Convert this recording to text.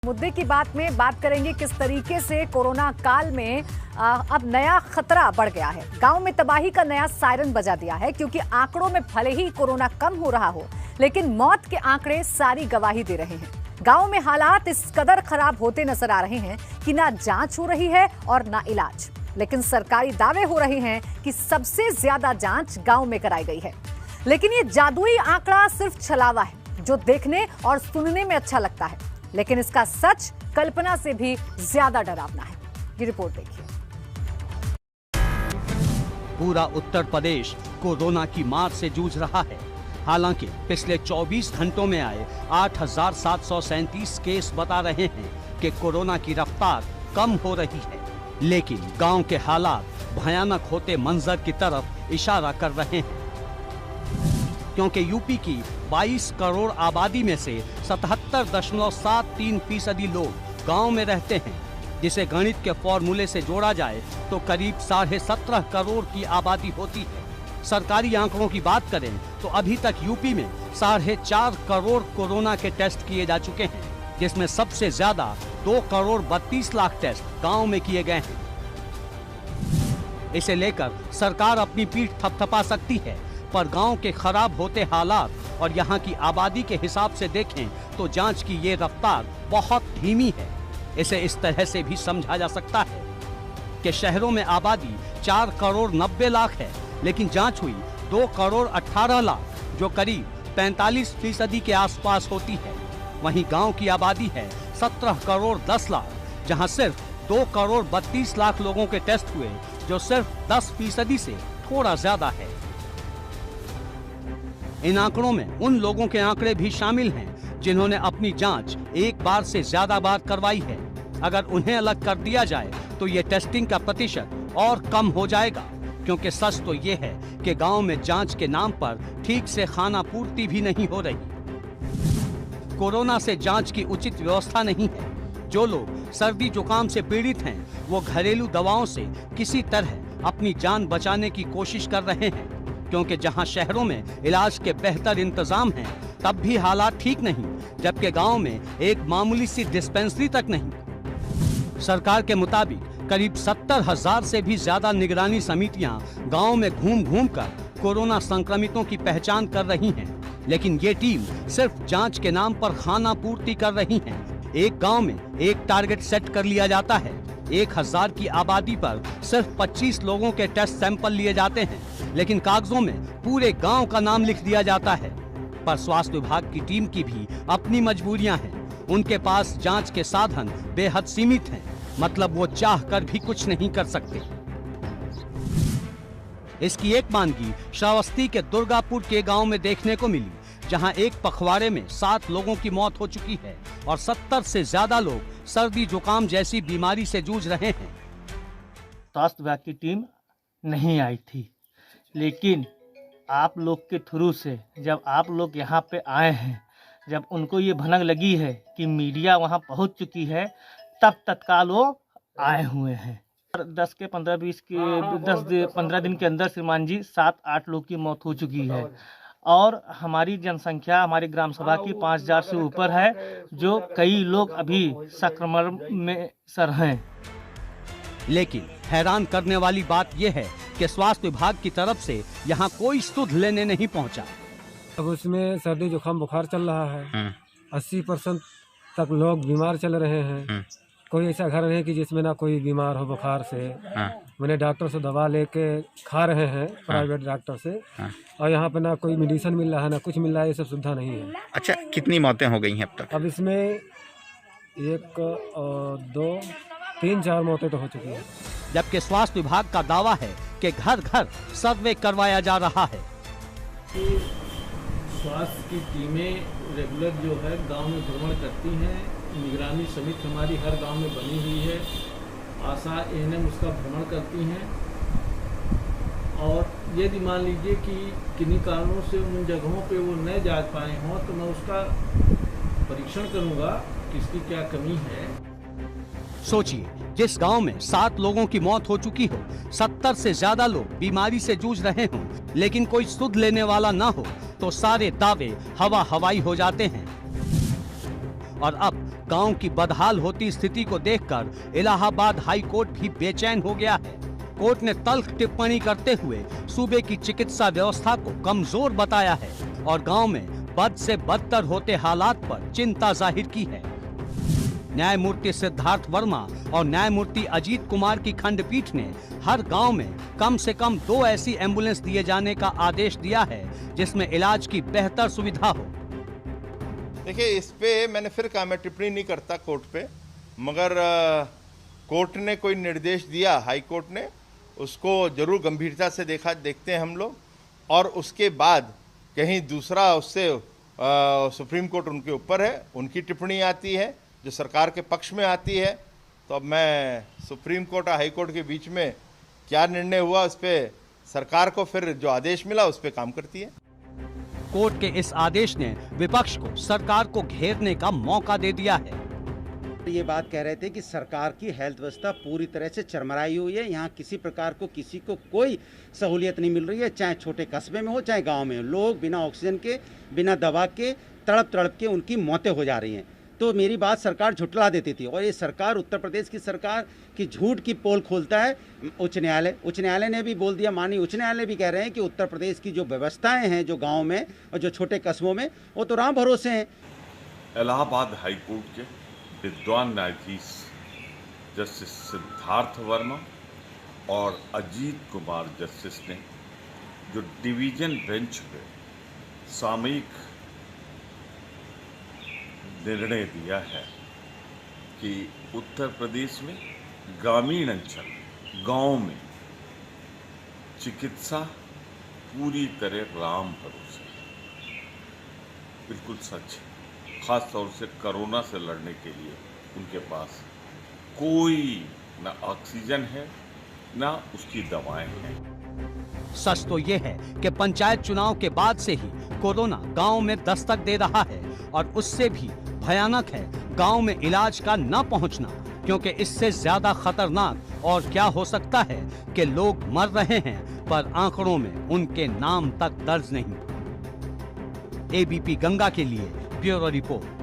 मुद्दे की बात में बात करेंगे किस तरीके से कोरोना काल में अब नया खतरा बढ़ गया है। गांव में तबाही का नया सायरन बजा दिया है, क्योंकि आंकड़ों में भले ही कोरोना कम हो रहा हो, लेकिन मौत के आंकड़े सारी गवाही दे रहे हैं। गांव में हालात इस कदर खराब होते नजर आ रहे हैं कि ना जांच हो रही है और ना इलाज, लेकिन सरकारी दावे हो रहे हैं कि सबसे ज्यादा जांच गांव में कराई गई है। लेकिन ये जादुई आंकड़ा सिर्फ छलावा है जो देखने और सुनने में अच्छा लगता है, लेकिन इसका सच कल्पना से भी ज्यादा डरावना है। ये रिपोर्ट देखिए। पूरा उत्तर प्रदेश कोरोना की मार से जूझ रहा है। हालांकि पिछले 24 घंटों में आए 8,737 केस बता रहे हैं कि कोरोना की रफ्तार कम हो रही है, लेकिन गांव के हालात भयानक होते मंजर की तरफ इशारा कर रहे हैं, क्योंकि यूपी की 22 करोड़ आबादी में से 77.73% लोग गांव में रहते हैं, जिसे गणित के फॉर्मूले से जोड़ा जाए तो करीब 17.5 करोड़ की आबादी होती है। सरकारी आंकड़ों की बात करें तो अभी तक यूपी में 4.5 करोड़ कोरोना के टेस्ट किए जा चुके हैं, जिसमें सबसे ज्यादा 2 करोड़ 32 लाख टेस्ट गाँव में किए गए हैं। इसे लेकर सरकार अपनी पीठ थपथपा सकती है, पर गांव के खराब होते हालात और यहां की आबादी के हिसाब से देखें तो जांच की ये रफ्तार बहुत धीमी है। इसे इस तरह से भी समझा जा सकता है कि शहरों में आबादी 4 करोड़ 90 लाख है, लेकिन जांच हुई 2 करोड़ 18 लाख, जो करीब 45% के आसपास होती है। वहीं गांव की आबादी है 17 करोड़ 10 लाख, जहां सिर्फ 2 करोड़ 32 लाख लोगों के टेस्ट हुए, जो सिर्फ 10% से थोड़ा ज्यादा है। इन आंकड़ों में उन लोगों के आंकड़े भी शामिल हैं जिन्होंने अपनी जांच एक बार से ज्यादा बार करवाई है। अगर उन्हें अलग कर दिया जाए तो ये टेस्टिंग का प्रतिशत और कम हो जाएगा, क्योंकि सच तो ये है कि गांव में जांच के नाम पर ठीक से खाना पूर्ति भी नहीं हो रही। कोरोना से जांच की उचित व्यवस्था नहीं है। जो लोग सर्दी जुकाम से पीड़ित हैं, वो घरेलू दवाओं से किसी तरह अपनी जान बचाने की कोशिश कर रहे हैं, क्योंकि जहां शहरों में इलाज के बेहतर इंतजाम हैं, तब भी हालात ठीक नहीं, जबकि गांव में एक मामूली सी डिस्पेंसरी तक नहीं। सरकार के मुताबिक करीब 70,000 से भी ज्यादा निगरानी समितियां गांव में घूम घूम कर कोरोना संक्रमितों की पहचान कर रही हैं, लेकिन ये टीम सिर्फ जांच के नाम पर खाना पूर्ति कर रही है। एक गांव में एक टारगेट सेट कर लिया जाता है। 1,000 की आबादी पर सिर्फ 25 लोगों के टेस्ट सैंपल लिए जाते हैं, लेकिन कागजों में पूरे गांव का नाम लिख दिया जाता है। पर स्वास्थ्य विभाग की टीम की भी अपनी मजबूरियां हैं। उनके पास जांच के साधन बेहद सीमित हैं, मतलब वो चाह कर भी कुछ नहीं कर सकते। इसकी एक मानगी श्रावस्ती के दुर्गापुर के गांव में देखने को मिली, जहां एक पखवाड़े में 7 लोगों की मौत हो चुकी है और 70 से ज्यादा लोग सर्दी जुकाम जैसी बीमारी से जूझ रहे हैं। स्वास्थ्य विभाग की टीम नहीं आई थी, लेकिन आप लोग के थ्रू से जब आप लोग यहाँ पे आए हैं, जब उनको ये भनक लगी है कि मीडिया वहाँ पहुँच चुकी है, तब तत्काल वो आए हुए हैं। 10 के 15 दिन के अंदर श्रीमान जी 7-8 लोग की मौत हो चुकी है, और हमारी जनसंख्या हमारी ग्राम सभा की 5,000 से ऊपर है, जो कई लोग अभी संक्रमण में सर हैं। लेकिन हैरान करने वाली बात यह है कि स्वास्थ्य विभाग की तरफ से यहाँ कोई सुध लेने नहीं पहुँचा। अब उसमें सर्दी जुकाम बुखार चल रहा है, 80% तक लोग बीमार चल रहे हैं। कोई ऐसा घर नहीं कि जिसमें ना कोई बीमार हो बुखार से। मैंने डॉक्टर से दवा लेके खा रहे हैं, प्राइवेट डॉक्टर से, और यहाँ पे ना कोई मेडिसिन मिल रहा है ना कुछ मिल रहा है, ये सब सुविधा नहीं है। अच्छा, कितनी मौतें हो गई हैं अब तक? अब इसमें 1, 2, 3, 4 मौतें तो हो चुकी हैं। जबकि स्वास्थ्य विभाग का दावा है कि घर घर सर्वे करवाया जा रहा है। स्वास्थ्य की टीमें रेगुलर जो है गांव में भ्रमण करती हैं। निगरानी समिति हमारी हर गांव में बनी हुई है। आशा एएनएम उसका भ्रमण करती हैं, और यदि मान लीजिए कि किन्हीं कारणों से उन जगहों पे वो न जा पाए हों, तो मैं उसका परीक्षण करूंगा कि इसकी क्या कमी है। सोचिए, जिस गांव में 7 लोगों की मौत हो चुकी हो, 70 से ज्यादा लोग बीमारी से जूझ रहे हों, लेकिन कोई सुध लेने वाला ना हो, तो सारे दावे हवा हवाई हो जाते हैं। और अब गांव की बदहाल होती स्थिति को देखकर इलाहाबाद हाई कोर्ट भी बेचैन हो गया है। कोर्ट ने तल्ख टिप्पणी करते हुए सूबे की चिकित्सा व्यवस्था को कमजोर बताया है और गांव में बद से बदतर होते हालात पर चिंता जाहिर की है। न्यायमूर्ति सिद्धार्थ वर्मा और न्यायमूर्ति अजीत कुमार की खंडपीठ ने हर गांव में कम से कम 2 ऐसी एम्बुलेंस दिए जाने का आदेश दिया है जिसमें इलाज की बेहतर सुविधा हो। देखिए, इस पे मैंने फिर कहा, मैं टिप्पणी नहीं करता कोर्ट पे, मगर कोर्ट ने कोई निर्देश दिया, हाई कोर्ट ने, उसको जरूर गंभीरता से देखते हैं हम लोग। और उसके बाद कहीं दूसरा उससे सुप्रीम कोर्ट उनके ऊपर है, उनकी टिप्पणी आती है जो सरकार के पक्ष में आती है। तो अब मैं सुप्रीम कोर्ट और हाई कोर्ट के बीच में क्या निर्णय हुआ, उस पर सरकार को फिर जो आदेश मिला उस पर काम करती है। कोर्ट के इस आदेश ने विपक्ष को सरकार को घेरने का मौका दे दिया है। ये बात कह रहे थे कि सरकार की हेल्थ व्यवस्था पूरी तरह से चरमराई हुई है, यहाँ किसी प्रकार को किसी को कोई सहूलियत नहीं मिल रही है, चाहे छोटे कस्बे में हो चाहे गांव में हो। लोग बिना ऑक्सीजन के, बिना दवा के, तड़प के उनकी मौतें हो जा रही हैं। तो मेरी बात सरकार झुठला देती थी और ये सरकार, उत्तर प्रदेश की सरकार की झूठ की पोल खोलता है उच्च न्यायालय ने भी बोल दिया, माननीय उच्च न्यायालय भी कह रहे हैं कि उत्तर प्रदेश की जो व्यवस्थाएं हैं जो गांव में और जो छोटे कस्बों में, वो तो राम भरोसे हैं। इलाहाबाद हाई कोर्ट के विद्वान न्यायाधीश जस्टिस सिद्धार्थ वर्मा और अजीत कुमार जस्टिस ने जो डिवीजन बेंच पे सामयिक निर्णय दिया है कि उत्तर प्रदेश में ग्रामीण अंचल, गांव में चिकित्सा पूरी तरह राम भरोसे, बिल्कुल सच है। खास तौर से कोरोना से लड़ने के लिए उनके पास कोई ना ऑक्सीजन है ना उसकी दवाएं हैं। सच तो ये है कि पंचायत चुनाव के बाद से ही कोरोना गांव में दस्तक दे रहा है और उससे भी भयानक है गांव में इलाज का न पहुंचना, क्योंकि इससे ज्यादा खतरनाक और क्या हो सकता है कि लोग मर रहे हैं पर आंकड़ों में उनके नाम तक दर्ज नहीं। एबीपी गंगा के लिए ब्यूरो रिपोर्ट।